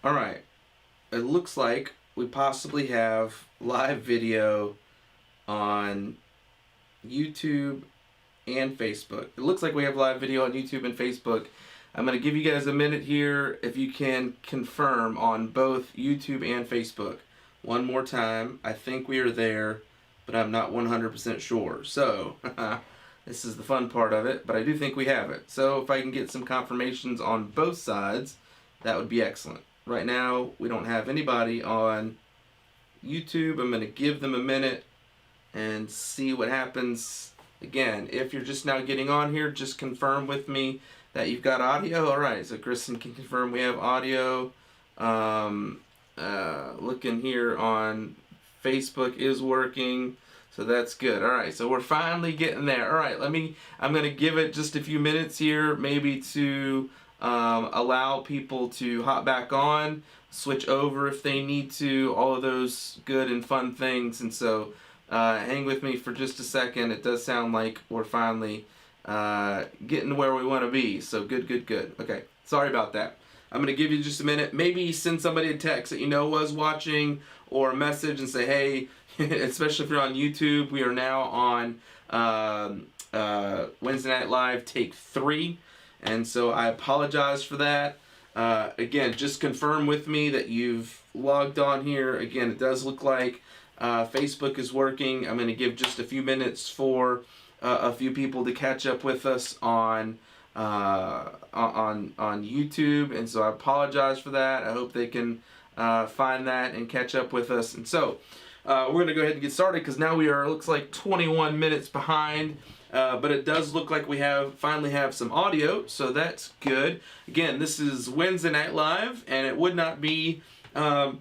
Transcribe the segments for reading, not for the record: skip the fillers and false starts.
All right. It looks like we possibly have live video on YouTube and Facebook. It looks like we have live video on YouTube and Facebook. I'm going to give you guys a minute here if you can confirm on both YouTube and Facebook. One more time. I think we are there, but I'm not 100% sure. So, this is the fun part of it, but I do think we have it. So, if I can get some confirmations on both sides, that would be excellent. Right now, we don't have anybody on YouTube. I'm going to give them a minute and see what happens. Again, if you're just now getting on here, just confirm with me that you've got audio. All right, so Kristen can confirm we have audio. Looking here on Facebook is working, so that's good. All right, so we're finally getting there. All right, I'm going to give it just a few minutes here, maybe to allow people to hop back on, switch over if they need to, all of those good and fun things. And so hang with me for just a second. It does sound like we're finally getting to where we want to be. So good. Okay, sorry about that. I'm going to give you just a minute. Maybe send somebody a text that you know was watching, or a message and say, hey, especially if you're on YouTube, we are now on Wednesday Night Live Take 3. And so I apologize for that. Again, just confirm with me that you've logged on here. Again, it does look like Facebook is working. I'm going to give just a few minutes for a few people to catch up with us on YouTube, and so I apologize for that. I hope they can find that and catch up with us. And so we're going to go ahead and get started, because now we are, looks like 21 minutes behind. But it does look like we finally have some audio, so that's good. Again, this is Wednesday Night Live, and it would not be a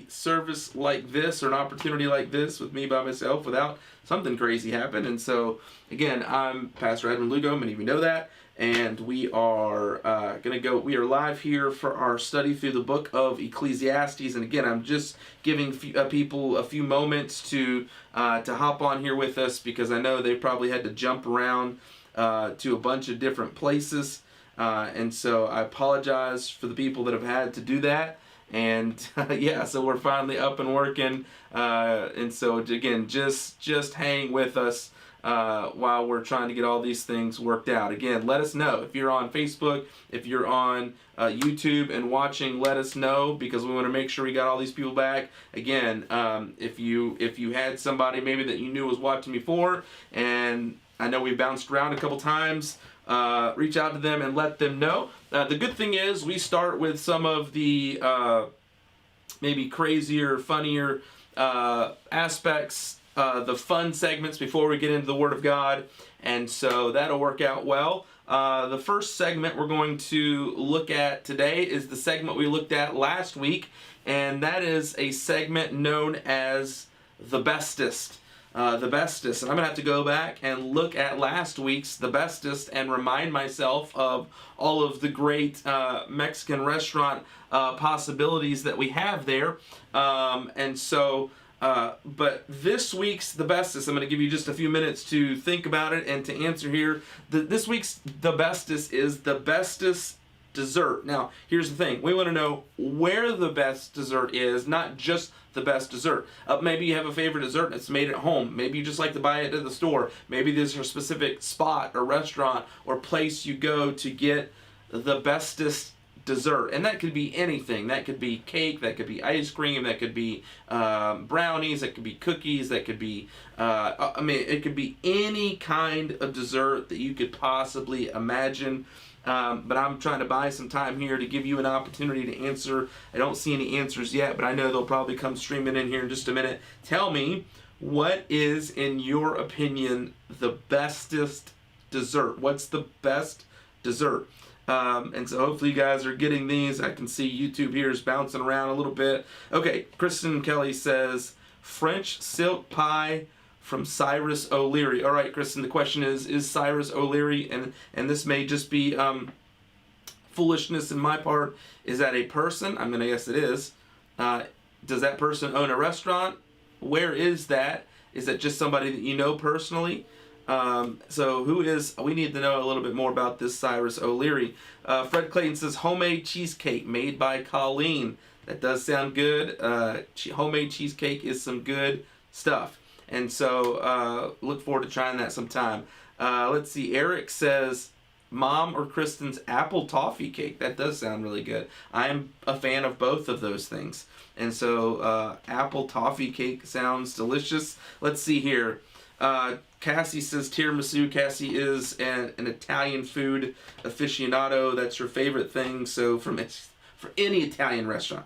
service like this, or an opportunity like this with me by myself, without something crazy happen. And so, again, I'm Pastor Edwin Lugo. Many of you know that. And we are we are live here for our study through the book of Ecclesiastes. And again, I'm just giving people a few moments to hop on here with us, because I know they probably had to jump around to a bunch of different places. And so I apologize for the people that have had to do that. And yeah, so we're finally up and working. And so again, just hang with us while we're trying to get all these things worked out. Again, let us know if you're on Facebook, if you're on YouTube and watching. Let us know, because we want to make sure we got all these people back. Again, if you had somebody maybe that you knew was watching before, and I know we bounced around a couple times, reach out to them and let them know. The good thing is we start with some of the maybe crazier, funnier aspects, the fun segments before we get into the Word of God, and so that'll work out well. The first segment we're going to look at today is the segment we looked at last week, and that is a segment known as The Bestest. The Bestest. And I'm going to have to go back and look at last week's The Bestest and remind myself of all of the great Mexican restaurant possibilities that we have there. But this week's The Bestest, I'm going to give you just a few minutes to think about it and to answer here. This week's The Bestest is the bestest dessert. Now, here's the thing. We want to know where the best dessert is, not just the best dessert. Maybe you have a favorite dessert and it's made at home. Maybe you just like to buy it at the store. Maybe there's a specific spot or restaurant or place you go to get the bestest dessert. And that could be anything. That could be cake, that could be ice cream, that could be brownies, that could be cookies, that could be, it could be any kind of dessert that you could possibly imagine. But I'm trying to buy some time here to give you an opportunity to answer. I don't see any answers yet, but I know they'll probably come streaming in here in just a minute. Tell me, what is, in your opinion, the bestest dessert? What's the best dessert? And so hopefully you guys are getting these. I can see YouTube here is bouncing around a little bit. Okay, Kristen Kelly says, French silk pie from Cyrus O'Leary. All right, Kristen, the question is Cyrus O'Leary, and this may just be foolishness in my part. Is that a person? I'm going to guess it is. Does that person own a restaurant? Where is that? Is that just somebody that you know personally? So we need to know a little bit more about this Cyrus O'Leary. Fred Clayton says homemade cheesecake made by Colleen. That does sound good. Homemade cheesecake is some good stuff. And so look forward to trying that sometime. Let's see. Eric says Mom or Kristen's apple toffee cake. That does sound really good. I'm a fan of both of those things. And so apple toffee cake sounds delicious. Let's see here. Cassie says tiramisu. Cassie is an Italian food aficionado. That's her favorite thing. So for any Italian restaurant,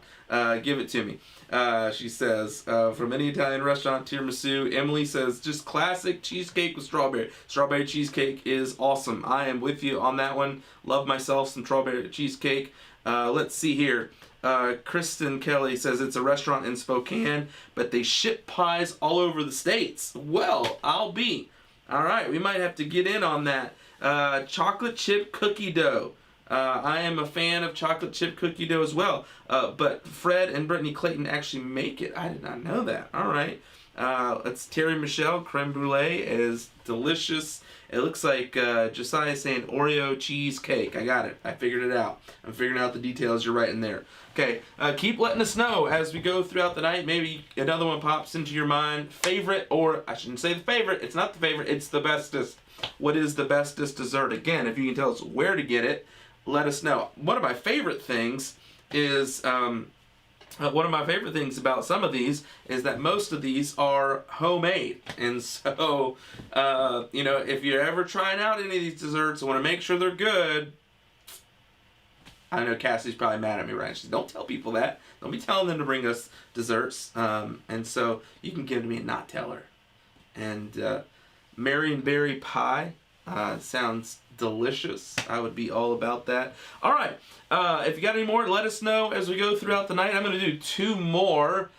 give it to me. She says, from any Italian restaurant, tiramisu. Emily says, just classic cheesecake with strawberry. Strawberry cheesecake is awesome. I am with you on that one. Love myself some strawberry cheesecake. Let's see here. Kristen Kelly says it's a restaurant in Spokane, but they ship pies all over the states. Well, I'll be. All right, we might have to get in on that. Chocolate chip cookie dough. I am a fan of chocolate chip cookie dough as well. But Fred and Brittany Clayton actually make it. I did not know that. All right. It's Terry Michelle. Creme brulee is delicious. It looks like Josiah saying Oreo cheesecake. I got it. I figured it out. I'm figuring out the details you're writing there. Okay, keep letting us know as we go throughout the night. Maybe another one pops into your mind. Favorite, or I shouldn't say the favorite. It's not the favorite. It's the bestest. What is the bestest dessert? Again, if you can tell us where to get it, let us know. One of my favorite things is... one of my favorite things about some of these is that most of these are homemade. And so, if you're ever trying out any of these desserts and want to make sure they're good, I know Cassie's probably mad at me, right? She says, don't tell people that. Don't be telling them to bring us desserts. And so you can give it to me and not tell her. And Marionberry pie sounds delicious. I would be all about that. All right. If you got any more, let us know as we go throughout the night. I'm going to do 2 more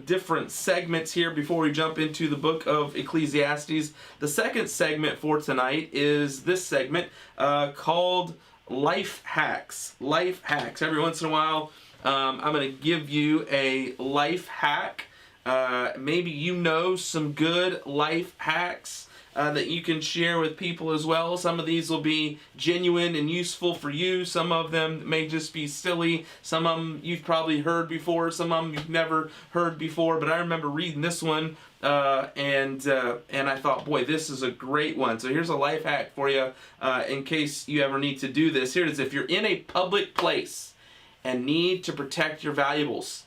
different segments here before we jump into the book of Ecclesiastes. The second segment for tonight is this segment called Life Hacks. Life Hacks. Every once in a while, I'm going to give you a life hack. Maybe you know some good life hacks that you can share with people as well. Some of these will be genuine and useful for you. Some of them may just be silly. Some of them you've probably heard before. Some of them you've never heard before. But I remember reading this one and I thought, boy, this is a great one. So here's a life hack for you in case you ever need to do this. Here it is. If you're in a public place and need to protect your valuables,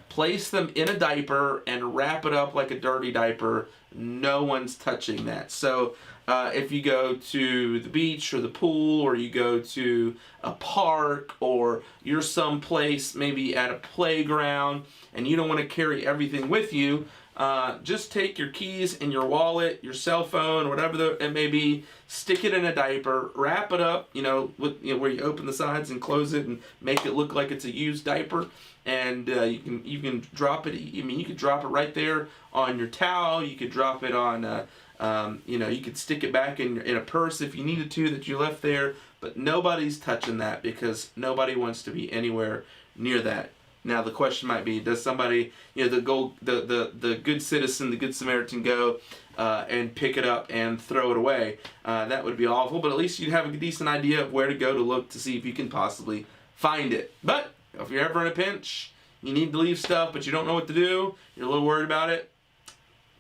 place them in a diaper and wrap it up like a dirty diaper. No one's touching that. So if you go to the beach or the pool, or you go to a park, or you're someplace maybe at a playground and you don't want to carry everything with you, just take your keys and your wallet, your cell phone, whatever it may be, stick it in a diaper, wrap it up, where you open the sides and close it and make it look like it's a used diaper. And you can drop it. You could drop it right there on your towel. You could drop it on, you could stick it back in a purse if you needed to that you left there. But nobody's touching that because nobody wants to be anywhere near that. Now the question might be, does somebody, the good citizen, the good Samaritan, go and pick it up and throw it away? That would be awful. But at least you'd have a decent idea of where to go to look to see if you can possibly find it. But if you're ever in a pinch, you need to leave stuff, but you don't know what to do, you're a little worried about it,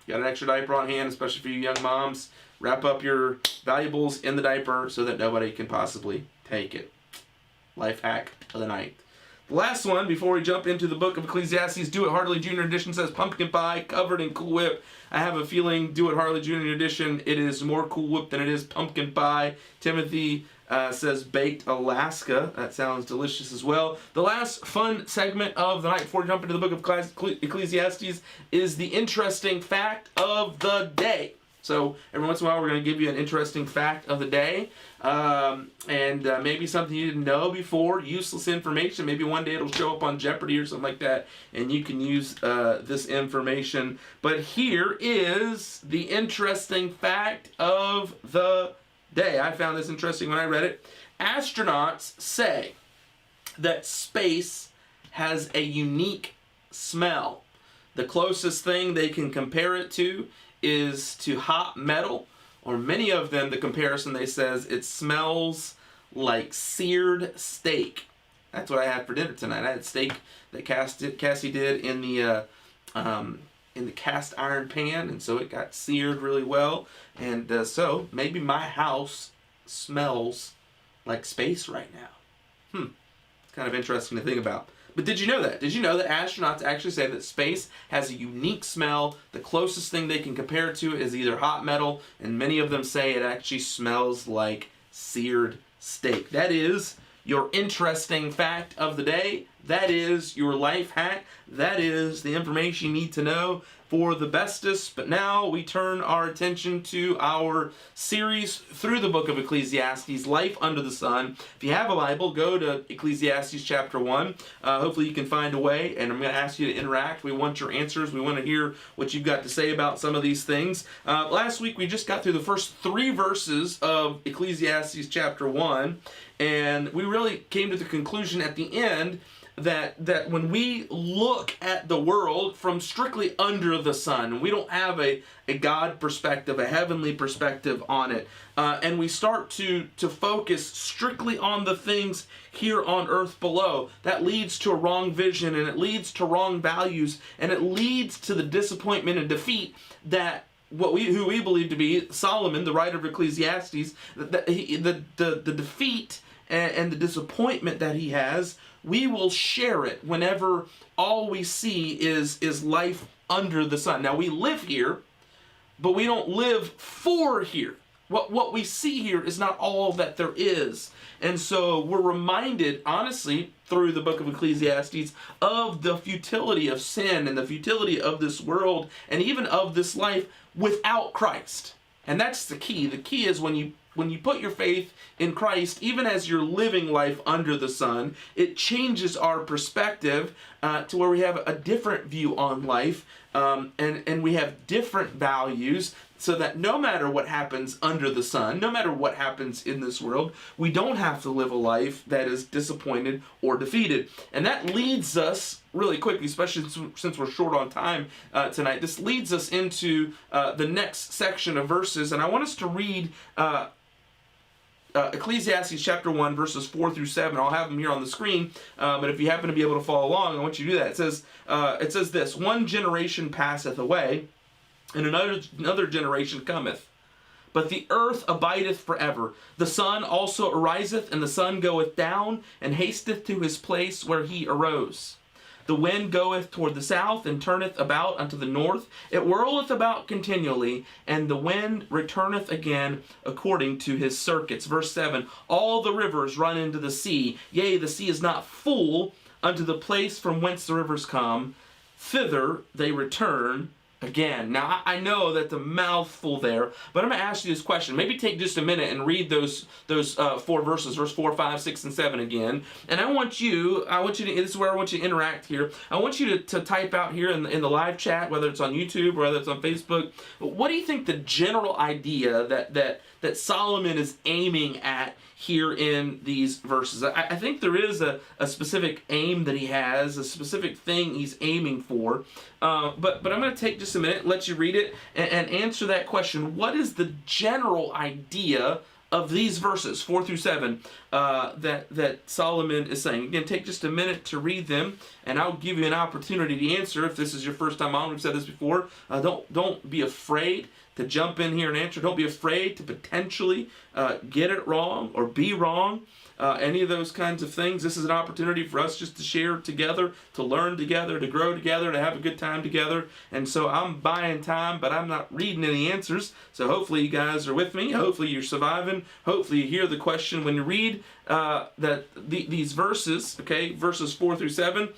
you got an extra diaper on hand, especially for you young moms, wrap up your valuables in the diaper so that nobody can possibly take it. Life hack of the night. The last one, before we jump into the book of Ecclesiastes, Do It Heartily Junior Edition says pumpkin pie covered in Cool Whip. I have a feeling Do It Heartily Junior Edition, it is more Cool Whip than it is pumpkin pie. Timothy says baked Alaska. That sounds delicious as well. The last fun segment of the night before we jump into the book of Ecclesiastes is the interesting fact of the day. So every once in a while we're going to give you an interesting fact of the day. And maybe something you didn't know before, useless information. Maybe one day it'll show up on Jeopardy or something like that, and you can use this information. But here is the interesting fact of the day. I found this interesting when I read it. Astronauts say that space has a unique smell. The closest thing they can compare it to is to hot metal, or many of them, the comparison they says, it smells like seared steak. That's what I had for dinner tonight. I had steak that Cassie did in the cast iron pan, and so it got seared really well. And so maybe my house smells like space right now. It's kind of interesting to think about. But did you know that? Did you know that astronauts actually say that space has a unique smell? The closest thing they can compare it to is either hot metal, and many of them say it actually smells like seared steak. That is your interesting fact of the day. That is your life hack. That is the information you need to know for the bestest. But now we turn our attention to our series through the book of Ecclesiastes, Life Under the Sun. If you have a Bible, go to Ecclesiastes chapter 1. Hopefully you can find a way, and I'm going to ask you to interact. We want your answers. We want to hear what you've got to say about some of these things. Last week we just got through the first 3 verses of Ecclesiastes chapter 1, and we really came to the conclusion at the end that when we look at the world from strictly under the sun, we don't have a God perspective, a heavenly perspective on it, and we start to focus strictly on the things here on earth below, that leads to a wrong vision, and it leads to wrong values, and it leads to the disappointment and defeat that who we believe to be Solomon, the writer of Ecclesiastes, the defeat and the disappointment that he has. We will share it whenever all we see is life under the sun. Now, we live here, but we don't live for here. What we see here is not all that there is. And so we're reminded, honestly, through the book of Ecclesiastes, of the futility of sin and the futility of this world and even of this life without Christ. And that's the key. The key is when you put your faith in Christ, even as you're living life under the sun, it changes our perspective to where we have a different view on life, and we have different values, so that no matter what happens under the sun, no matter what happens in this world, we don't have to live a life that is disappointed or defeated. And that leads us, really quickly, especially since we're short on time tonight, this leads us into the next section of verses, and I want us to read Ecclesiastes chapter 1, verses 4 through 7. I'll have them here on the screen, but if you happen to be able to follow along, I want you to do that. It says this: "One generation passeth away, and another generation cometh. But the earth abideth forever. The sun also ariseth, and the sun goeth down, and hasteth to his place where he arose. The wind goeth toward the south, and turneth about unto the north. It whirleth about continually, and the wind returneth again according to his circuits." Verse 7, "All the rivers run into the sea. Yea, the sea is not full unto the place from whence the rivers come. Thither they return again." Now, I know that's a mouthful there, but I'm going to ask you this question. Maybe take just a minute and read those 4 verses, verse 4, 5, 6, and 7 again. And I want you to, this is where I want you to interact here. I want you to type out here in the live chat, whether it's on YouTube or whether it's on Facebook, what do you think the general idea that Solomon is aiming at here in these verses? I think there is a specific aim that he has, a specific thing he's aiming for. But I'm going to take just a minute, let you read it, and answer that question. What is the general idea of these verses, 4 through 7, that Solomon is saying? Again, take just a minute to read them, and I'll give you an opportunity to answer. If this is your first time on, we've said this before, don't be afraid to jump in here and answer. Don't be afraid to potentially get it wrong or be wrong. Any of those kinds of things. This is an opportunity for us just to share together, to learn together, to grow together, to have a good time together. And so I'm buying time, but I'm not reading any answers. So hopefully you guys are with me. Hopefully you're surviving. Hopefully you hear the question when you read these verses, okay, verses 4 through 7.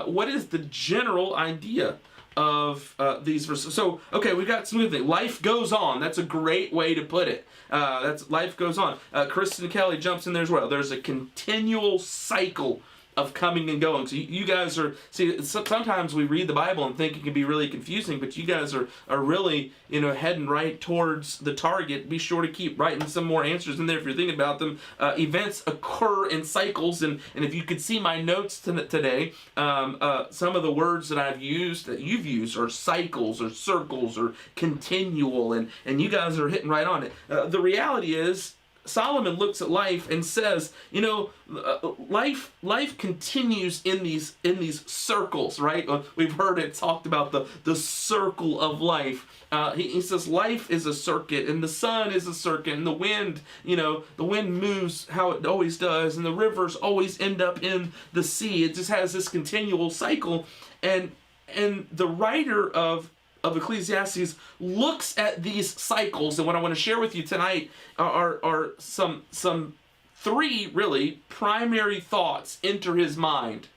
What is the general idea of these verses? So, okay, we've got some good things. Life goes on. That's a great way to put it. That's life goes on. Kristen Kelly jumps in there as well. There's a continual cycle of coming and going. So you guys are, see, sometimes we read the Bible and think it can be really confusing, but you guys are really, heading right towards the target. Be sure to keep writing some more answers in there if you're thinking about them. Events occur in cycles, and if you could see my notes today, some of the words that I've used, that you've used, are cycles or circles or continual, and you guys are hitting right on it. The reality is, Solomon looks at life and says, life continues in these circles, right? We've heard it talked about the circle of life. He says life is a circuit, and the sun is a circuit, and the wind, the wind moves how it always does, and the rivers always end up in the sea. It just has this continual cycle, and the writer of Ecclesiastes looks at these cycles, and what I want to share with you tonight are some three really primary thoughts enter his mind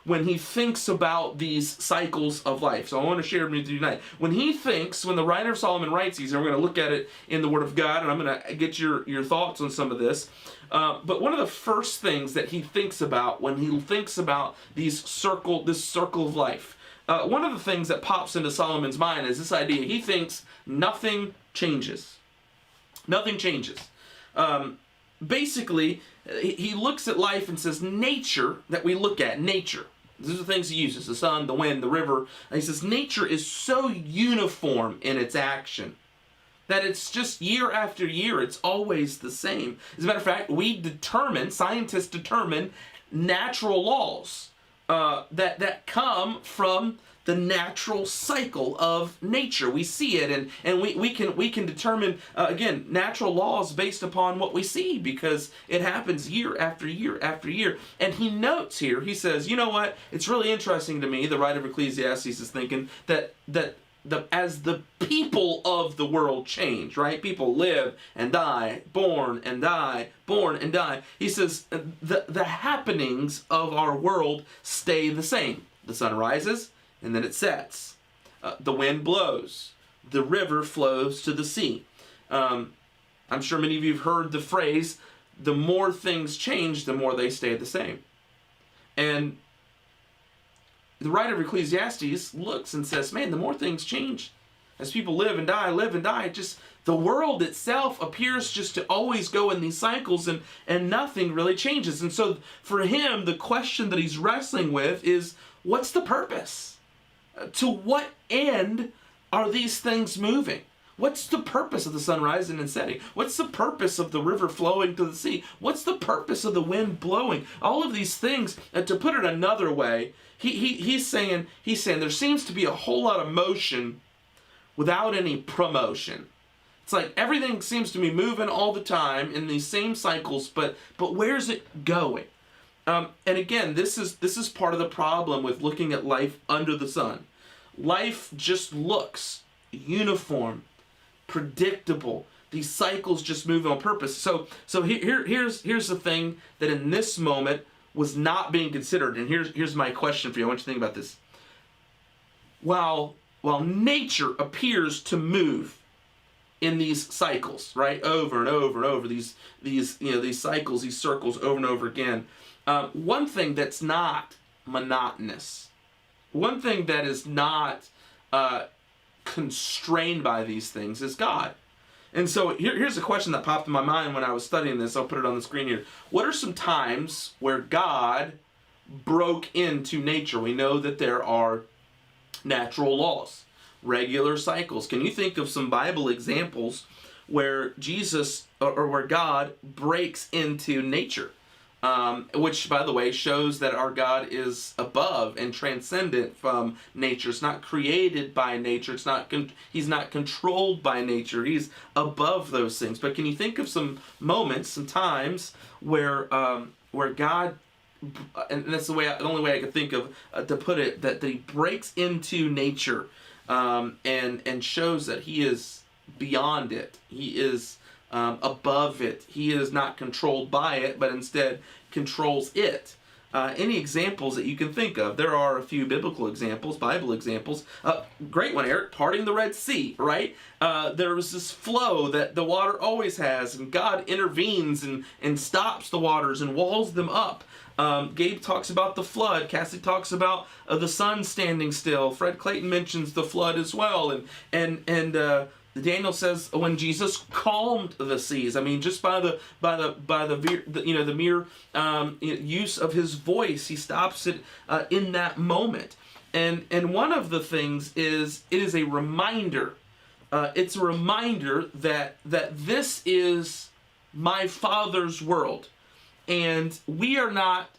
when he thinks about these cycles of life. So I want to share them with you tonight. When the writer of Solomon writes these, and we're going to look at it in the Word of God, and I'm going to get your thoughts on some of this. But one of the first things that he thinks about when he thinks about this circle of life, one of the things that pops into Solomon's mind is this idea. He thinks nothing changes. Nothing changes. Basically, he looks at life and says nature that we look at, nature. These are the things he uses, the sun, the wind, the river. And he says nature is so uniform in its action that it's just year after year, it's always the same. As a matter of fact, scientists determine natural laws that come from the natural cycle of nature. We see it, and we can determine again natural laws based upon what we see, because it happens year after year after year. And he notes here, he says, you know what? It's really interesting to me. The writer of Ecclesiastes is thinking that as the people of the world change, right? People live and die, born and die, born and die. He says the happenings of our world stay the same. The sun rises and then it sets. The wind blows. The river flows to the sea. I'm sure many of you have heard the phrase, the more things change, the more they stay the same. And the writer of Ecclesiastes looks and says, man, the more things change, as people live and die, just the world itself appears just to always go in these cycles, and nothing really changes. And so for him, the question that he's wrestling with is, what's the purpose? To what end are these things moving? What's the purpose of the sun rising and setting? What's the purpose of the river flowing to the sea? What's the purpose of the wind blowing? All of these things, to put it another way, he's saying there seems to be a whole lot of motion without any promotion. It's like everything seems to be moving all the time in these same cycles, but where's it going? And again, this is part of the problem with looking at life under the sun. Life just looks uniform, predictable. These cycles just move on purpose. So here's the thing that in this moment was not being considered. And here's my question for you. I want you to think about this. While nature appears to move in these cycles, right, over and over and over, these cycles, these circles over and over again. One thing that's not monotonous, one thing that is not constrained by these things is God. And so here's a question that popped in my mind when I was studying this. I'll put it on the screen here. What are some times where God broke into nature? We know that there are natural laws, regular cycles. Can you think of some Bible examples where Jesus or where God breaks into nature? Which, by the way, shows that our God is above and transcendent from nature. It's not created by nature. He's not controlled by nature. He's above those things. But can you think of some moments, some times where God, and that's the only way I could think of to put it, that He breaks into nature and shows that He is beyond it. He is above it. He is not controlled by it, but instead controls it. any examples that you can think of. There are a few biblical examples, Bible examples. Great one, Eric, parting the Red Sea, right? There was this flow that the water always has, and God intervenes and stops the waters and walls them up. Gabe talks about the flood. Cassie talks about the sun standing still. Fred Clayton mentions the flood as well. And Daniel says when Jesus calmed the seas. I mean, just by the mere use of his voice, he stops it in that moment. And one of the things is it is a reminder. It's a reminder that this is my Father's world. And we are not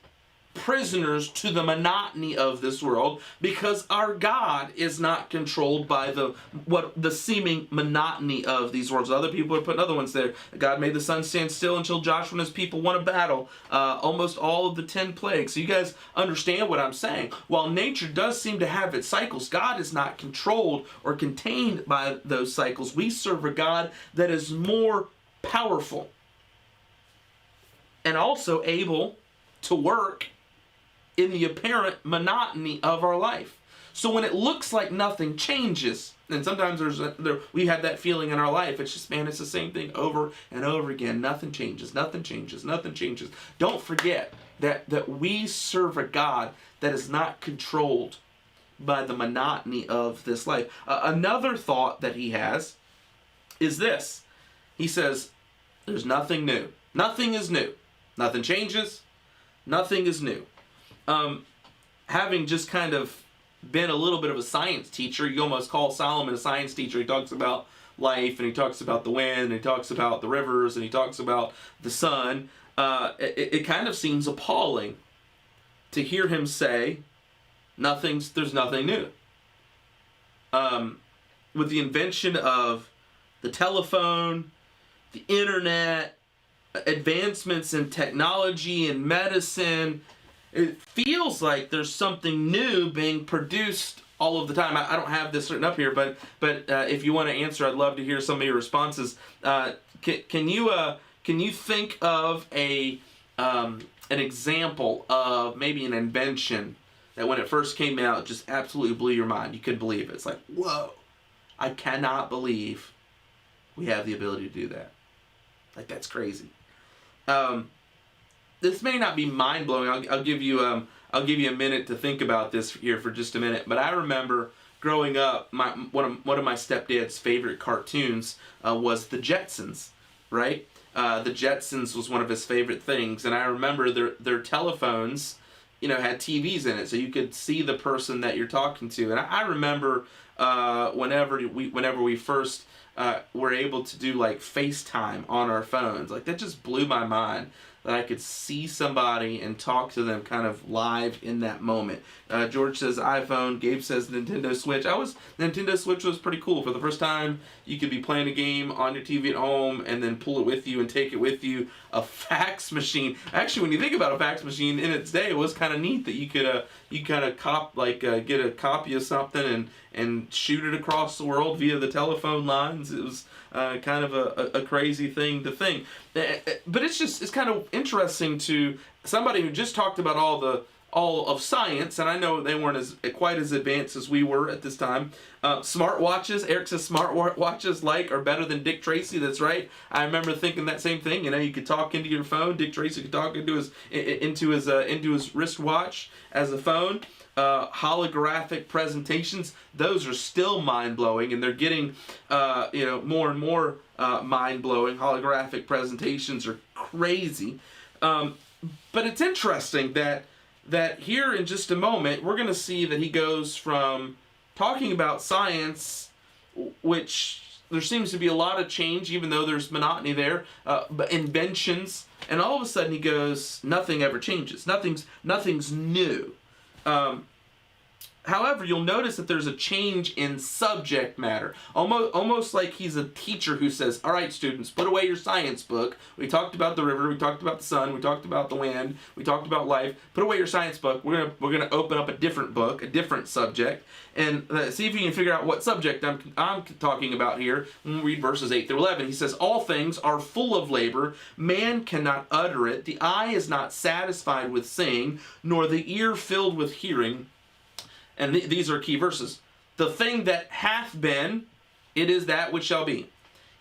prisoners to the monotony of this world, because our God is not controlled by the seeming monotony of these worlds. Other people are putting other ones there. God made the sun stand still until Joshua and his people won a battle. Almost all of the 10 plagues. So you guys understand what I'm saying. While nature does seem to have its cycles, God is not controlled or contained by those cycles. We serve a God that is more powerful and also able to work in the apparent monotony of our life. So when it looks like nothing changes, and sometimes we have that feeling in our life, it's just, man, it's the same thing over and over again. Nothing changes, nothing changes, nothing changes. Don't forget that we serve a God that is not controlled by the monotony of this life. Another thought that he has is this. He says, there's nothing new. Nothing is new. Nothing changes. Nothing is new. Having just kind of been a little bit of a science teacher, you almost call Solomon a science teacher. He talks about life, and he talks about the wind, and he talks about the rivers, and he talks about the sun. It kind of seems appalling to hear him say, there's nothing new. With the invention of the telephone, the internet, advancements in technology and medicine, it feels like there's something new being produced all of the time. I don't have this written up here, but if you want to answer, I'd love to hear some of your responses. Can you think of an example of maybe an invention that when it first came out just absolutely blew your mind? You couldn't believe it. It's like, whoa, I cannot believe we have the ability to do that. Like, that's crazy. This may not be mind-blowing. I'll give you a minute to think about this here for just a minute. But I remember growing up, one of my stepdad's favorite cartoons was the Jetsons, right? The Jetsons was one of his favorite things, and I remember their telephones, had TVs in it, so you could see the person that you're talking to. And I remember whenever we first were able to do like FaceTime on our phones, like that just blew my mind. That I could see somebody and talk to them kind of live in that moment. George says iPhone. Gabe says Nintendo Switch. Nintendo Switch was pretty cool. For the first time, you could be playing a game on your TV at home and then pull it with you and take it with you. A fax machine. Actually, when you think about a fax machine in its day, it was kind of neat that you could get a copy of something and shoot it across the world via the telephone lines. It was kind of a crazy thing to think. But it's kind of interesting to somebody who just talked about all of science, and I know they weren't quite as advanced as we were at this time. Smartwatches. Eric says smartwatches are better than Dick Tracy. That's right. I remember thinking that same thing. You could talk into your phone. Dick Tracy could talk into his wristwatch as a phone. Holographic presentations, those are still mind-blowing, and they're getting more and more mind-blowing. Holographic presentations are crazy. But it's interesting that here in just a moment we're going to see that he goes from talking about science, which there seems to be a lot of change even though there's monotony there, but inventions, and all of a sudden he goes, nothing ever changes. Nothing's new. However, you'll notice that there's a change in subject matter. Almost like he's a teacher who says, all right, students, put away your science book. We talked about the river. We talked about the sun. We talked about the wind. We talked about life. Put away your science book. We're gonna open up a different book, a different subject, and see if you can figure out what subject I'm talking about here. We'll read verses 8 through 11. He says, all things are full of labor. Man cannot utter it. The eye is not satisfied with seeing, nor the ear filled with hearing. And these are key verses. The thing that hath been, it is that which shall be.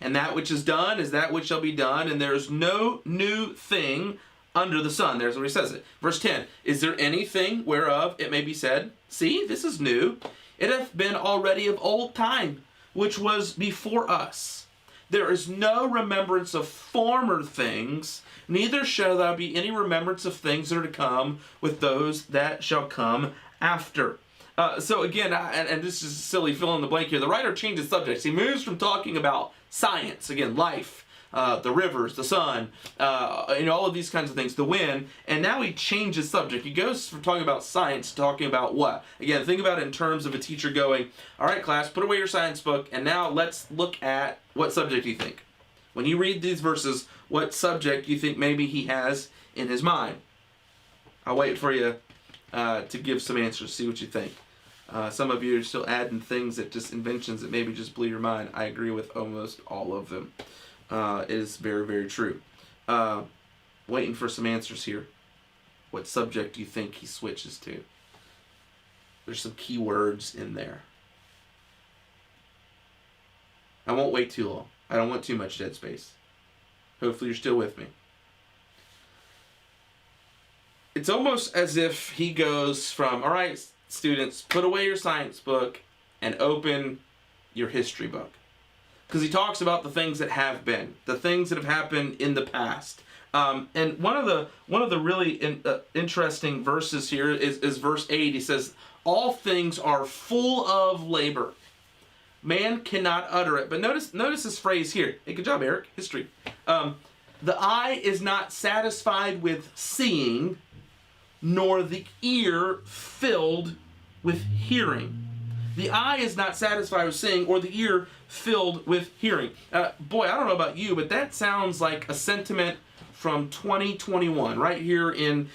And that which is done is that which shall be done. And there is no new thing under the sun. There's where he says it. Verse 10. Is there anything whereof it may be said, see, this is new. It hath been already of old time, which was before us. There is no remembrance of former things, neither shall there be any remembrance of things that are to come with those that shall come after. So again, and this is silly fill in the blank here, the writer changes subjects. He moves from talking about science, again, life, the rivers, the sun, all of these kinds of things, the wind, and now he changes subject. He goes from talking about science to talking about what? Again, think about it in terms of a teacher going, all right, class, put away your science book, and now let's look at what subject you think. When you read these verses, what subject you think maybe he has in his mind? I'll wait for you to give some answers, see what you think. Some of you are still adding things that just inventions that maybe just blew your mind. I agree with almost all of them. It is very, very true. Waiting for some answers here. What subject do you think he switches to? There's some key words in there. I won't wait too long. I don't want too much dead space. Hopefully you're still with me. It's almost as if he goes from, all right, students, put away your science book and open your history book. Because he talks about the things that have been, the things that have happened in the past. And one of the really interesting verses here is verse 8. He says, all things are full of labor. Man cannot utter it. But notice this phrase here. Hey, good job, Eric. History. The eye is not satisfied with seeing, nor the ear filled with hearing. The eye is not satisfied with seeing, or the ear filled with hearing. Boy, I don't know about you, but that sounds like a sentiment from 2021, right here in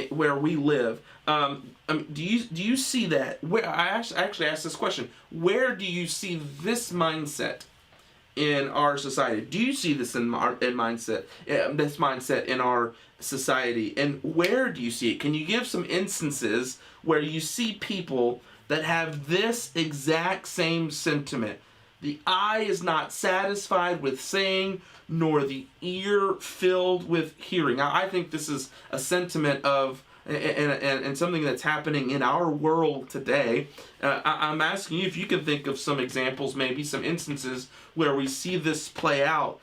where we live. Do you see that? I actually asked this question. Where do you see this mindset in our society? Do you see this this mindset in our society? And where do you see it? Can you give some instances where you see people that have this exact same sentiment? The eye is not satisfied with seeing, nor the ear filled with hearing. Now, I think this is a sentiment of and something that's happening in our world today. I'm asking you if you can think of some examples, maybe some instances where we see this play out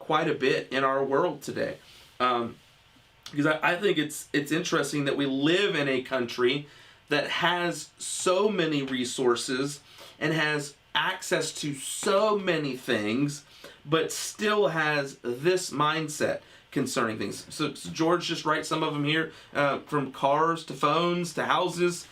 quite a bit in our world today. Because I think it's interesting that we live in a country that has so many resources and has access to so many things, but still has this mindset concerning things. So George just writes some of them here, from cars to phones to houses.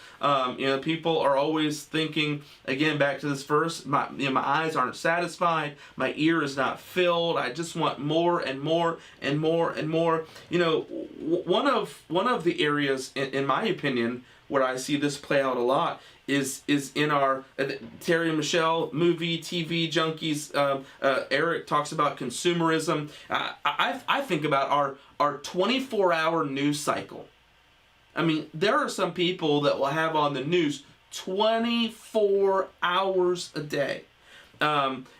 People are always thinking, again, back to this verse, my eyes aren't satisfied, my ear is not filled, I just want more and more and more and more. One of the areas, in my opinion, where I see this play out a lot is in our Terry and Michelle movie TV junkies. Eric talks about consumerism. I think about our 24-hour news cycle. I mean, there are some people that will have on the news 24 hours a day.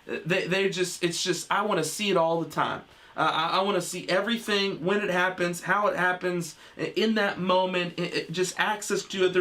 It's just I want to see it all the time. I want to see everything, when it happens, how it happens, in that moment, just access to it.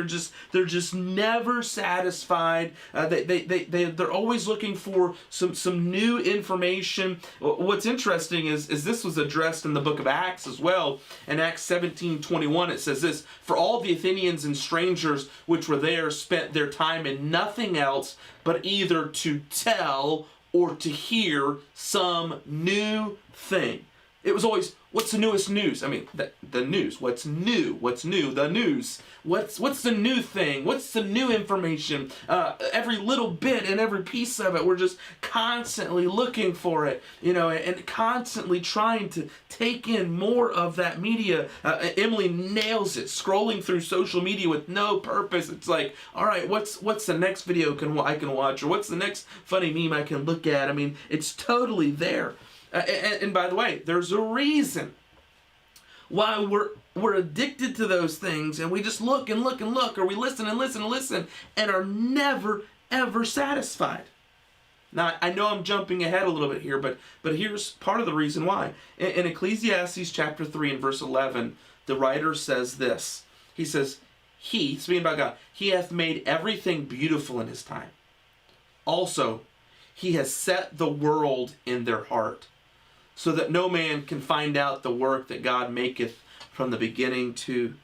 They're just never satisfied. They're always looking for some new information. What's interesting is this was addressed in the book of Acts as well. In Acts 17:21, it says this: "For all the Athenians and strangers which were there spent their time in nothing else but either to tell or to hear some new thing." It was always, what's the newest news? I mean, the news. What's new? What's new? The news. What's the new thing? What's the new information? Every little bit and every piece of it, we're just constantly looking for it, and constantly trying to take in more of that media. Emily nails it, scrolling through social media with no purpose. It's like, all right, what's the next video I can watch, or what's the next funny meme I can look at? I mean, it's totally there. And by the way, there's a reason why we're addicted to those things, and we just look and look and look, or we listen and listen and listen, and are never, ever satisfied. Now, I know I'm jumping ahead a little bit here, but here's part of the reason why. In Ecclesiastes chapter 3 and verse 11, the writer says this. He says, speaking about God, He hath made everything beautiful in His time. Also, He has set the world in their heart, so that no man can find out the work that God maketh from the beginning to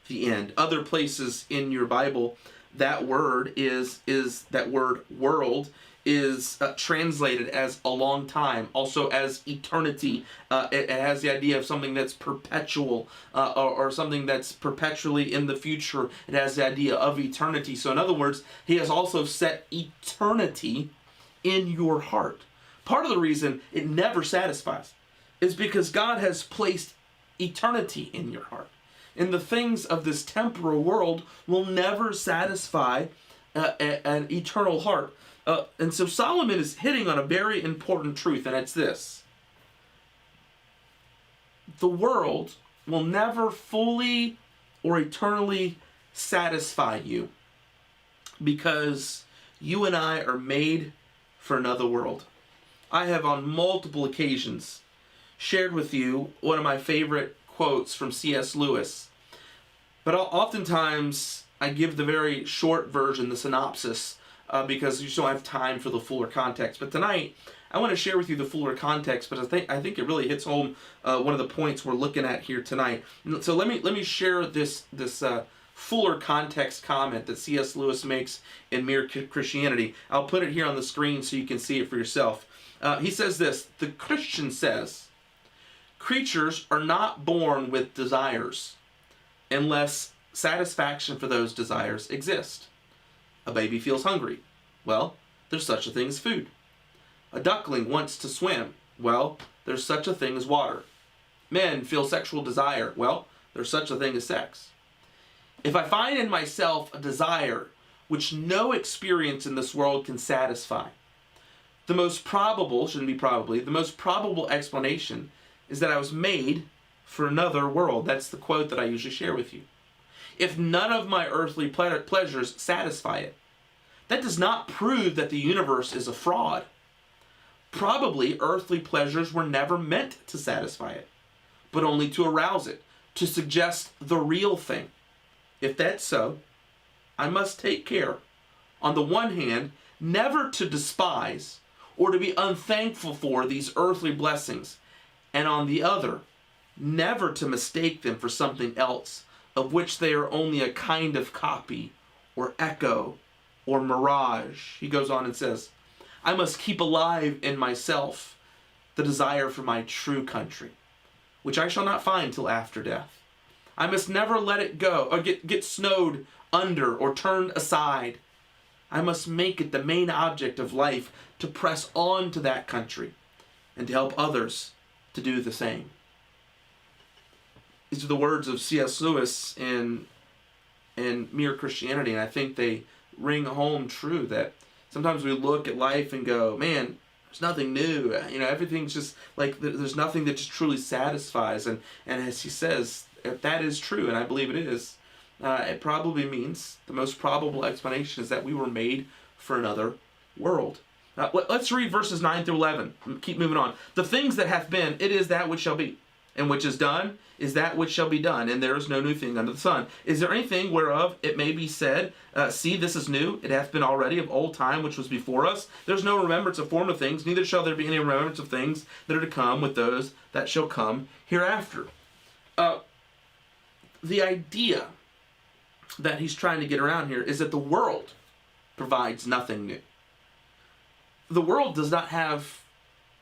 the end. Other places in your Bible, that word that word world is translated as a long time, also as eternity. It has the idea of something that's perpetual, or something that's perpetually in the future. It has the idea of eternity. So in other words, He has also set eternity in your heart. Part of the reason it never satisfies is because God has placed eternity in your heart. And the things of this temporal world will never satisfy an eternal heart. And so Solomon is hitting on a very important truth, and it's this. The world will never fully or eternally satisfy you, because you and I are made for another world. I have on multiple occasions shared with you one of my favorite quotes from C.S. Lewis. But oftentimes I give the very short version, the synopsis, because you just don't have time for the fuller context. But tonight, I want to share with you the fuller context, but I think it really hits home one of the points we're looking at here tonight. So let me share this fuller context comment that C.S. Lewis makes in Mere Christianity. I'll put it here on the screen so you can see it for yourself. He says this: the Christian says, creatures are not born with desires unless satisfaction for those desires exist. A baby feels hungry. Well, there's such a thing as food. A duckling wants to swim. Well, there's such a thing as water. Men feel sexual desire. Well, there's such a thing as sex. If I find in myself a desire which no experience in this world can satisfy, the most probable explanation is that I was made for another world. That's the quote that I usually share with you. If none of my earthly pleasures satisfy it, that does not prove that the universe is a fraud. Probably earthly pleasures were never meant to satisfy it, but only to arouse it, to suggest the real thing. If that's so, I must take care, on the one hand, never to despise or to be unthankful for these earthly blessings, and on the other, never to mistake them for something else, of which they are only a kind of copy, or echo, or mirage. He goes on and says, I must keep alive in myself the desire for my true country, which I shall not find till after death. I must never let it go, or get snowed under, or turned aside. I must make it the main object of life to press on to that country, and to help others to do the same. These are the words of C.S. Lewis in Mere Christianity, and I think they ring home true that sometimes we look at life and go, man, there's nothing new. Everything's just like, there's nothing that just truly satisfies. And as he says, if that is true, and I believe it is, it probably means the most probable explanation is that we were made for another world. Let's read verses 9 through 11. Keep moving on. The things that hath been, it is that which shall be. And which is done, is that which shall be done. And there is no new thing under the sun. Is there anything whereof it may be said, see, this is new, it hath been already of old time which was before us? There's no remembrance of former things, neither shall there be any remembrance of things that are to come with those that shall come hereafter. The idea that he's trying to get around here is that the world provides nothing new. The world does not have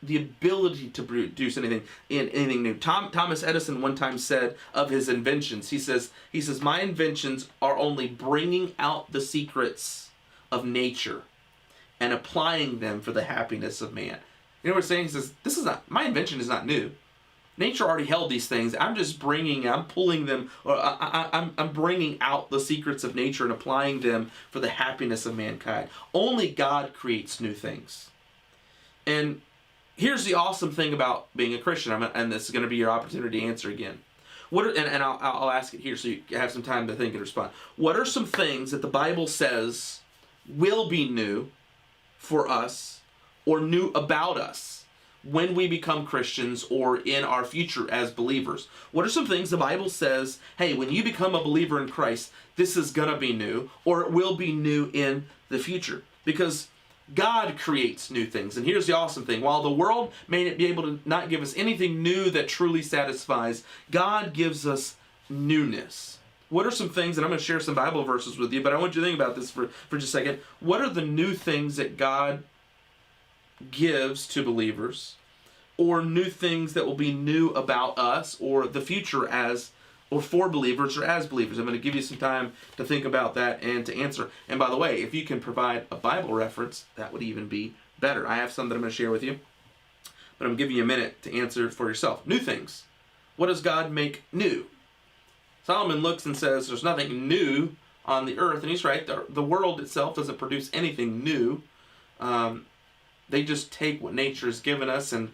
the ability to produce anything new. Thomas Edison one time said of his inventions, he says, my inventions are only bringing out the secrets of nature and applying them for the happiness of man. You know what he's saying? He says, my invention is not new. Nature already held these things. I'm pulling them, or I'm bringing out the secrets of nature and applying them for the happiness of mankind. Only God creates new things. And here's the awesome thing about being a Christian, and this is going to be your opportunity to answer again. I'll ask it here so you have some time to think and respond. What are some things that the Bible says will be new for us or new about us when we become Christians or in our future as believers? What are some things the Bible says, hey, when you become a believer in Christ, this is going to be new, or it will be new in the future? Because God creates new things. And here's the awesome thing. While the world may be able to not give us anything new that truly satisfies, God gives us newness. What are some things, and I'm going to share some Bible verses with you, but I want you to think about this for just a second. What are the new things that God gives to believers, or new things that will be new about us or the future or for believers or as believers? I'm going to give you some time to think about that and to answer. And by the way, if you can provide a Bible reference, that would even be better. I have some that I'm going to share with you, but I'm giving you a minute to answer for yourself. New things. What does God make new? Solomon looks and says there's nothing new on the earth, and he's right. The world itself doesn't produce anything new. They just take what nature has given us and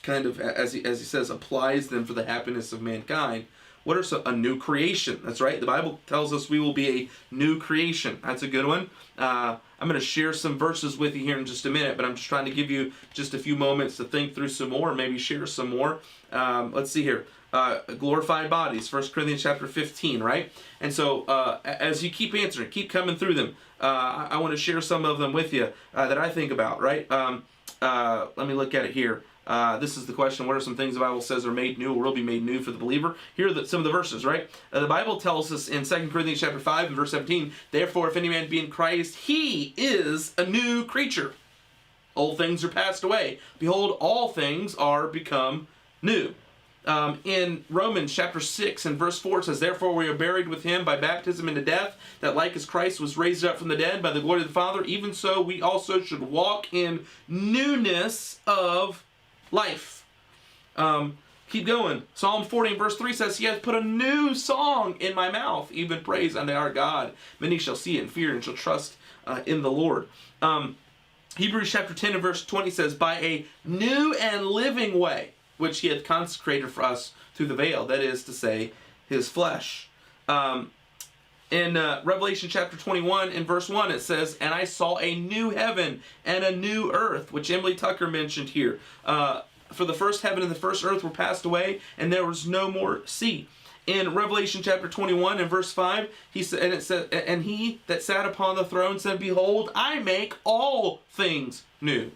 kind of, as he says, applies them for the happiness of mankind. What are a new creation? That's right. The Bible tells us we will be a new creation. That's a good one. I'm going to share some verses with you here in just a minute, but I'm just trying to give you just a few moments to think through some more, maybe share some more. Let's see here. Glorified bodies, 1 Corinthians chapter 15, right? And so as you keep answering, keep coming through them, I want to share some of them with you that I think about, right? Let me look at it here. This is the question: what are some things the Bible says are made new or will be made new for the believer? Here are some of the verses, right? The Bible tells us in 2 Corinthians chapter 5 and verse 17, therefore if any man be in Christ, he is a new creature. Old things are passed away. Behold, all things are become new. In Romans chapter 6 and verse 4 it says, therefore we are buried with him by baptism into death, that like as Christ was raised up from the dead by the glory of the Father, even so we also should walk in newness of life. Keep going. Psalm 40 verse 3 says, he hath put a new song in my mouth, even praise unto our God. Many shall see it and fear and shall trust in the Lord. Hebrews chapter 10 and verse 20 says, by a new and living way, which he hath consecrated for us through the veil, that is to say, his flesh. In Revelation chapter 21 and verse 1 it says, and I saw a new heaven and a new earth, which Emily Tucker mentioned here. For the first heaven and the first earth were passed away, and there was no more sea. In Revelation chapter 21 and verse 5, and he that sat upon the throne said, behold, I make all things new.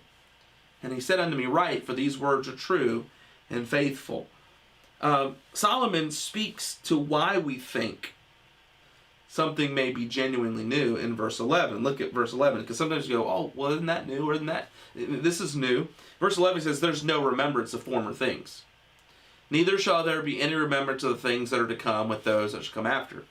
And he said unto me, write, for these words are true and faithful. Solomon speaks to why we think something may be genuinely new in verse 11. Look at verse 11, because sometimes you go, oh, well, isn't that new? Or isn't that? This is new. Verse 11 says, there's no remembrance of former things. Neither shall there be any remembrance of the things that are to come with those that shall come after.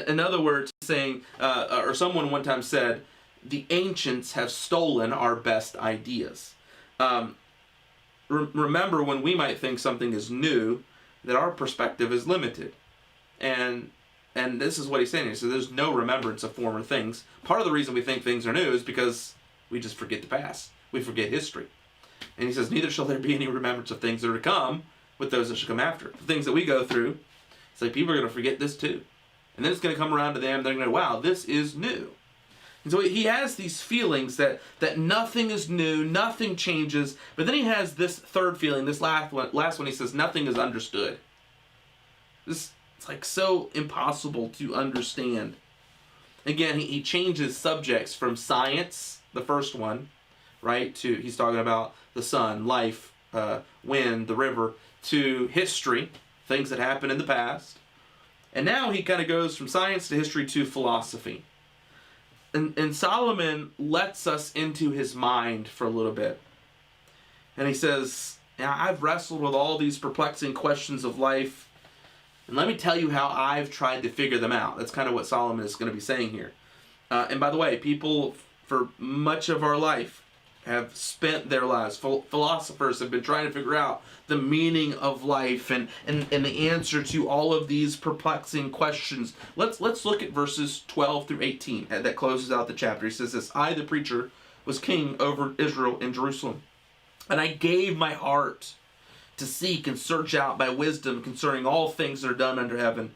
In other words, saying, or someone one time said, the ancients have stolen our best ideas. Remember, when we might think something is new, that our perspective is limited. And this is what he's saying. He says there's no remembrance of former things. Part of the reason we think things are new is because we just forget the past. We forget history. And he says, neither shall there be any remembrance of things that are to come with those that shall come after. The things that we go through, it's like people are going to forget this too. And then it's going to come around to them. They're going to go, wow, this is new. And so he has these feelings that nothing is new, nothing changes. But then he has this third feeling, this last one he says, nothing is understood. It's like so impossible to understand. Again, he changes subjects from science, the first one, right, to he's talking about the sun, life, wind, the river, to history, things that happened in the past. And now he kind of goes from science to history to philosophy. And Solomon lets us into his mind for a little bit. And he says, "Now, I've wrestled with all these perplexing questions of life, and let me tell you how I've tried to figure them out." That's kind of what Solomon is going to be saying here. And by the way, people for much of our life have spent their lives, philosophers have been trying to figure out the meaning of life and the answer to all of these perplexing questions. Let's look at verses 12 through 18 that closes out the chapter. He says this, "I, the preacher, was king over Israel in Jerusalem, and I gave my heart to seek and search out by wisdom concerning all things that are done under heaven.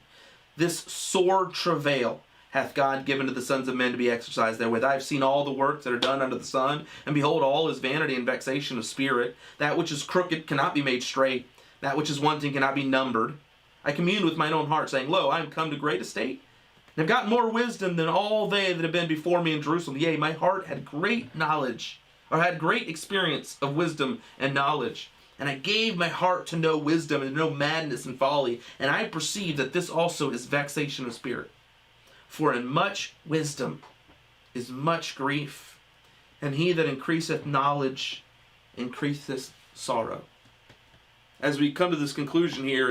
This sore travail hath God given to the sons of men to be exercised therewith. I have seen all the works that are done under the sun, and behold, all is vanity and vexation of spirit. That which is crooked cannot be made straight. That which is wanting cannot be numbered. I communed with mine own heart, saying, Lo, I am come to great estate, and have got more wisdom than all they that have been before me in Jerusalem. Yea, my heart had great knowledge, or had great experience of wisdom and knowledge. And I gave my heart to know wisdom and to know madness and folly. And I perceive that this also is vexation of spirit. For in much wisdom is much grief, and he that increaseth knowledge increaseth sorrow." As we come to this conclusion here,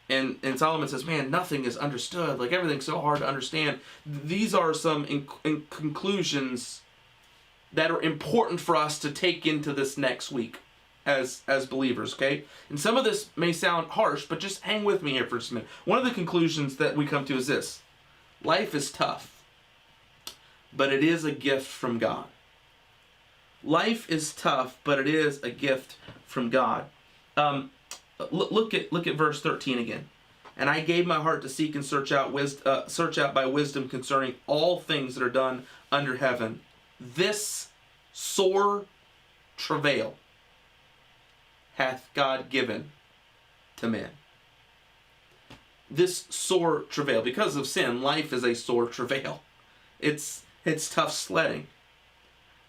and Solomon says, man, nothing is understood. Like, everything's so hard to understand. These are some conclusions that are important for us to take into this next week as believers, okay? And some of this may sound harsh, but just hang with me here for just a minute. One of the conclusions that we come to is this: life is tough, but it is a gift from God. Life is tough, but it is a gift from God. Look at verse 13 again. "And I gave my heart to seek and search out by wisdom concerning all things that are done under heaven. This sore travail hath God given to men." This sore travail. Because of sin, life is a sore travail. It's tough sledding.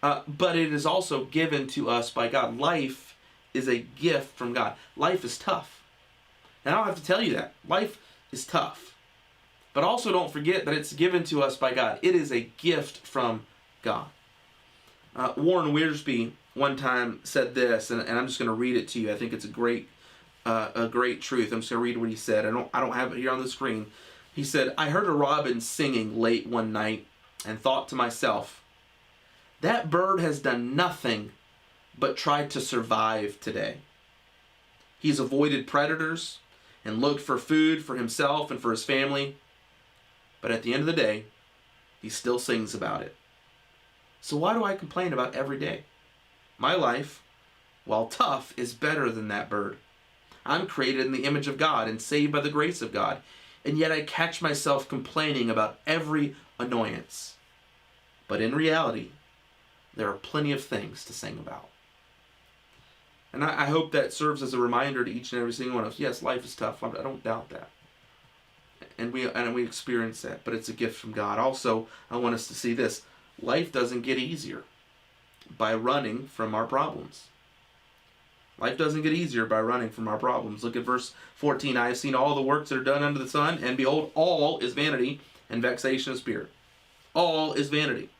But it is also given to us by God. Life is a gift from God. Life is tough. And I don't have to tell you that. Life is tough. But also don't forget that it's given to us by God. It is a gift from God. Warren Wiersbe one time said this, and I'm just going to read it to you. I think it's a great truth. I'm just going to read what he said. I don't have it here on the screen. He said, "I heard a robin singing late one night and thought to myself, that bird has done nothing but tried to survive today. He's avoided predators and looked for food for himself and for his family. But at the end of the day, he still sings about it. So why do I complain about every day? My life, while tough, is better than that bird. I'm created in the image of God and saved by the grace of God, and yet I catch myself complaining about every annoyance. But in reality, there are plenty of things to sing about." And I hope that serves as a reminder to each and every single one of us. Yes, life is tough. I don't doubt that. And we experience that, but it's a gift from God. Also, I want us to see this. Life doesn't get easier by running from our problems. Life doesn't get easier by running from our problems. Look at verse 14. "I have seen all the works that are done under the sun, and behold, all is vanity and vexation of spirit." All is vanity.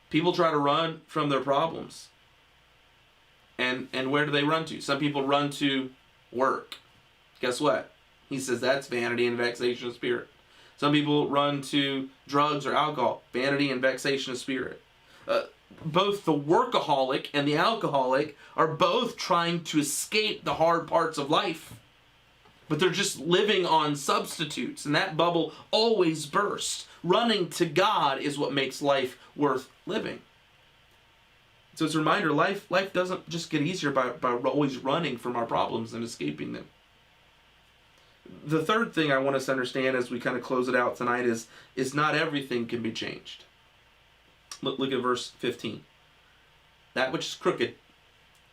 People try to run from their problems. And where do they run to? Some people run to work. Guess what? He says that's vanity and vexation of spirit. Some people run to drugs or alcohol. Vanity and vexation of spirit. Both the workaholic and the alcoholic are both trying to escape the hard parts of life. But they're just living on substitutes, and that bubble always bursts. Running to God is what makes life worth living. So it's a reminder, life doesn't just get easier by always running from our problems and escaping them. The third thing I want us to understand as we kind of close it out tonight is not everything can be changed. Look at verse 15. "That which is crooked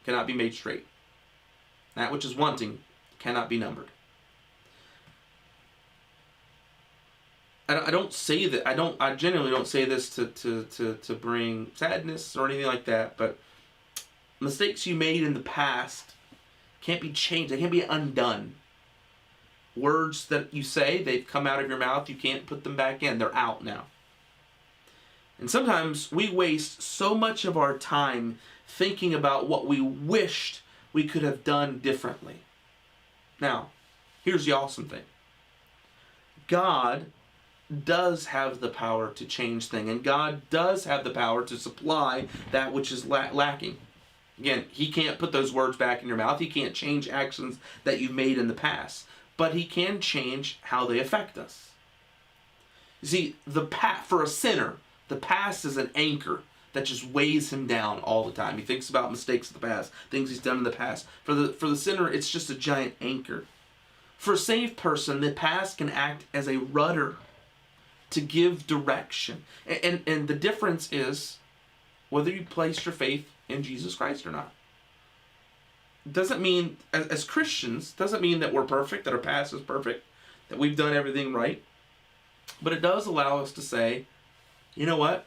cannot be made straight. That which is wanting cannot be numbered." I don't say that. I genuinely don't say this to bring sadness or anything like that. But mistakes you made in the past can't be changed. They can't be undone. Words that you say, they've come out of your mouth. You can't put them back in. They're out now. And sometimes we waste so much of our time thinking about what we wished we could have done differently. Now, here's the awesome thing. God does have the power to change things, and God does have the power to supply that which is lacking. Again, He can't put those words back in your mouth. He can't change actions that you've made in the past, but He can change how they affect us. You see, for a sinner, the past is an anchor that just weighs him down all the time. He thinks about mistakes of the past, things he's done in the past. For the sinner, it's just a giant anchor. For a saved person, the past can act as a rudder to give direction. And the difference is whether you place your faith in Jesus Christ or not. Doesn't mean, as Christians, doesn't mean that we're perfect, that our past is perfect, that we've done everything right. But it does allow us to say, you know what?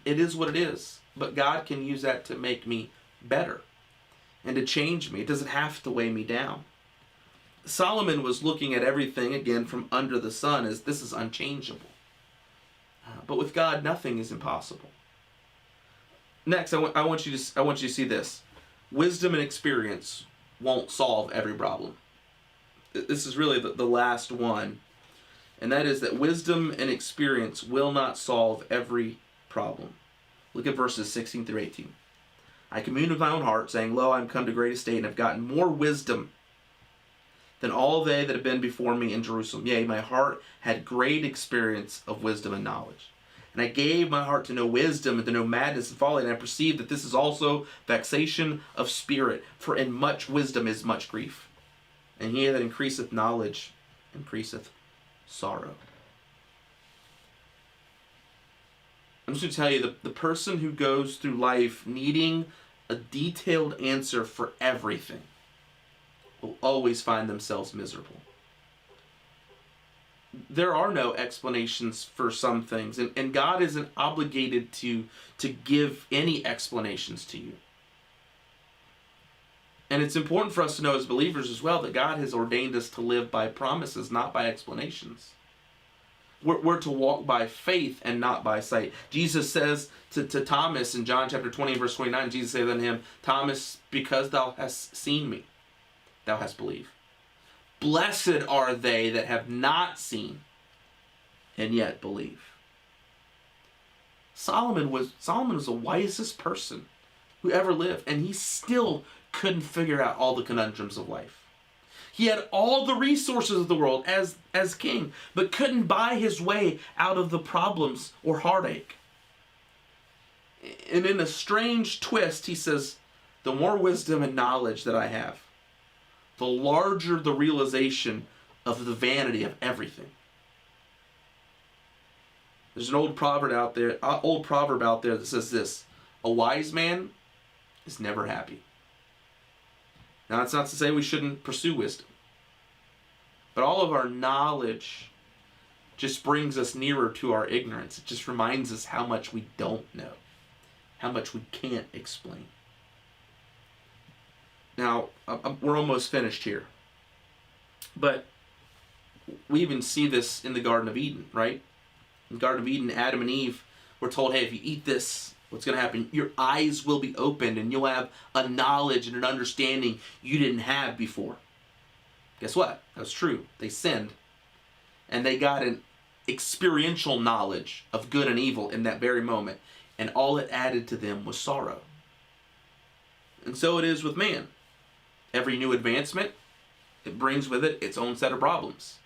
It is what it is. But God can use that to make me better and to change me. It doesn't have to weigh me down. Solomon was looking at everything, again, from under the sun as this is unchangeable. But with God, nothing is impossible. Next, I want you to see this. Wisdom and experience won't solve every problem. This is really the last one. And that is that wisdom and experience will not solve every problem. Look at verses 16 through 18. I communed with my own heart, saying, Lo, I am come to great estate, and have gotten more wisdom than all they that have been before me in Jerusalem. Yea, my heart had great experience of wisdom and knowledge. And I gave my heart to know wisdom and to know madness and folly, and I perceived that this is also vexation of spirit. For in much wisdom is much grief. And he that increaseth knowledge increaseth sorrow. I'm just going to tell you, the person who goes through life needing a detailed answer for everything will always find themselves miserable. There are no explanations for some things, and God isn't obligated to give any explanations to you. And it's important for us to know as believers as well that God has ordained us to live by promises, not by explanations. We're to walk by faith and not by sight. Jesus says to Thomas in John chapter 20, verse 29, Jesus said unto him, Thomas, because thou hast seen me, thou hast believed. Blessed are they that have not seen and yet believe. Solomon was the wisest person who ever lived, and he still couldn't figure out all the conundrums of life. He had all the resources of the world as king, but couldn't buy his way out of the problems or heartache. And in a strange twist, he says, the more wisdom and knowledge that I have, the larger the realization of the vanity of everything. There's an old proverb out there that says this: a wise man is never happy. Now, it's not to say we shouldn't pursue wisdom, but all of our knowledge just brings us nearer to our ignorance. It just reminds us how much we don't know, how much we can't explain. Now, we're almost finished here, but we even see this in the Garden of Eden, right? In the Garden of Eden, Adam and Eve were told, hey, if you eat this, what's going to happen? Your eyes will be opened and you'll have a knowledge and an understanding you didn't have before. Guess what? That was true. They sinned. And they got an experiential knowledge of good and evil in that very moment. And all it added to them was sorrow. And so it is with man. Every new advancement, it brings with it its own set of problems.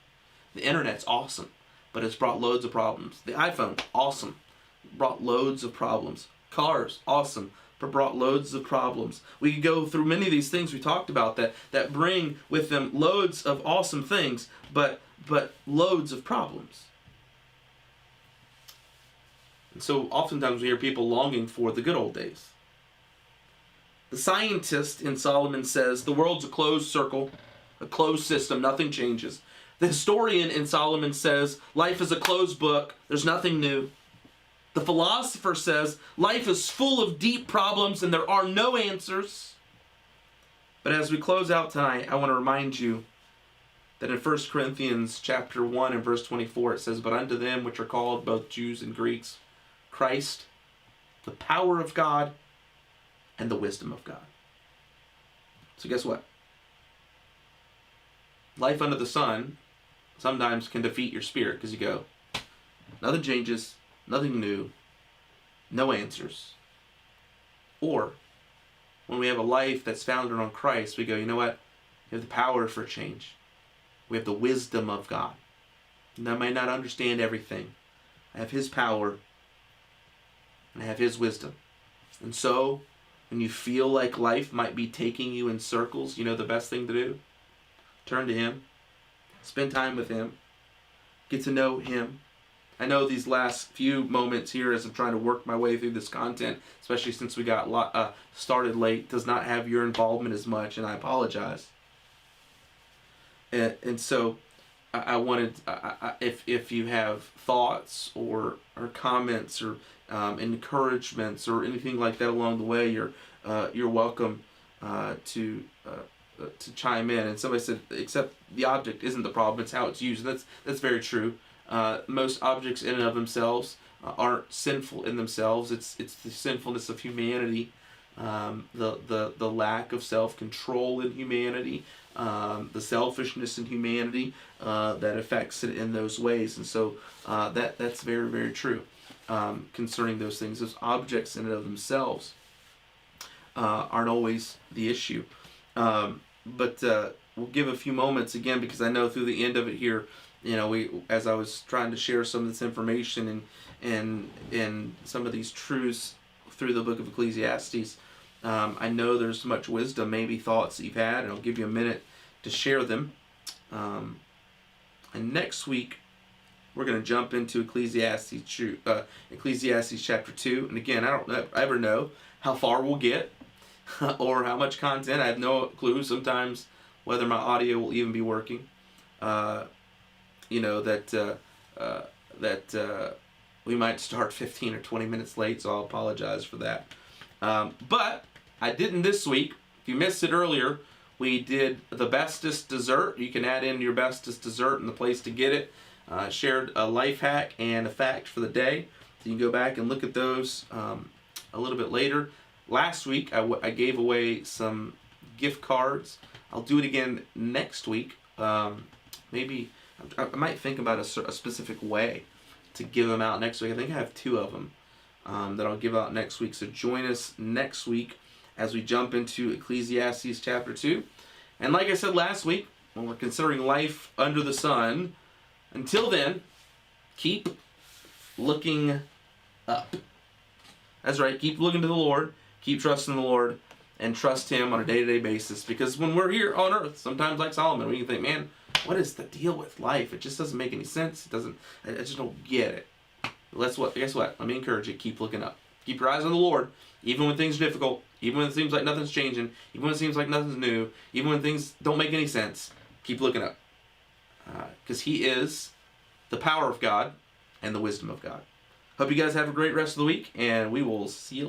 The internet's awesome, but it's brought loads of problems. The iPhone, awesome, brought loads of problems. Cars, awesome, but brought loads of problems. We could go through many of these things we talked about that bring with them loads of awesome things, but loads of problems. And so oftentimes we hear people longing for the good old days. The scientist in Solomon says the world's a closed circle, a closed system, nothing changes. The historian in Solomon says life is a closed book, there's nothing new. The philosopher says life is full of deep problems and there are no answers. But as we close out tonight, I want to remind you that in 1 Corinthians chapter 1 and verse 24, it says, But unto them which are called both Jews and Greeks Christ, the power of God, and the wisdom of God. So guess what? Life under the sun sometimes can defeat your spirit because you go, nothing changes, nothing new, no answers. Or when we have a life that's founded on Christ, we go, you know what? We have the power for change. We have the wisdom of God. And I might not understand everything. I have His power and I have His wisdom. And so, when you feel like life might be taking you in circles, you know the best thing to do? Turn to Him. Spend time with Him. Get to know Him. I know these last few moments here as I'm trying to work my way through this content, especially since we got started late, does not have your involvement as much, and I apologize. And so I wanted, if you have thoughts or comments or encouragements or anything like that along the way, you're welcome to chime in. And somebody said, except the object isn't the problem, it's how it's used. And that's very true. Most objects in and of themselves aren't sinful in themselves. It's the sinfulness of humanity, the lack of self-control in humanity, the selfishness in humanity that affects it in those ways. And so that's very, very true concerning those things. Those objects in and of themselves aren't always the issue. But we'll give a few moments again, because I know through the end of it here, as I was trying to share some of this information and some of these truths through the book of Ecclesiastes, I know there's much wisdom, maybe thoughts that you've had, and I'll give you a minute to share them. And next week, we're going to jump into Ecclesiastes chapter 2. And again, I don't ever know how far we'll get or how much content. I have no clue sometimes whether my audio will even be working. That we might start 15 or 20 minutes late, so I'll apologize for that. But I didn't this week. If you missed it earlier, we did the bestest dessert. You can add in your bestest dessert and the place to get it. Shared a life hack and a fact for the day. So you can go back and look at those a little bit later. Last week, I gave away some gift cards. I'll do it again next week. Maybe I might think about a specific way to give them out next week. I think I have 2 of them that I'll give out next week. So join us next week as we jump into Ecclesiastes chapter 2. And like I said last week, when we're considering life under the sun, until then, keep looking up. That's right, keep looking to the Lord, keep trusting the Lord, and trust Him on a day-to-day basis. Because when we're here on earth, sometimes like Solomon, we can think, man, what is the deal with life? It just doesn't make any sense. I just don't get it. Guess what? Let me encourage you. Keep looking up. Keep your eyes on the Lord, even when things are difficult, even when it seems like nothing's changing, even when it seems like nothing's new, even when things don't make any sense. Keep looking up. Because He is the power of God and the wisdom of God. Hope you guys have a great rest of the week, and we will see you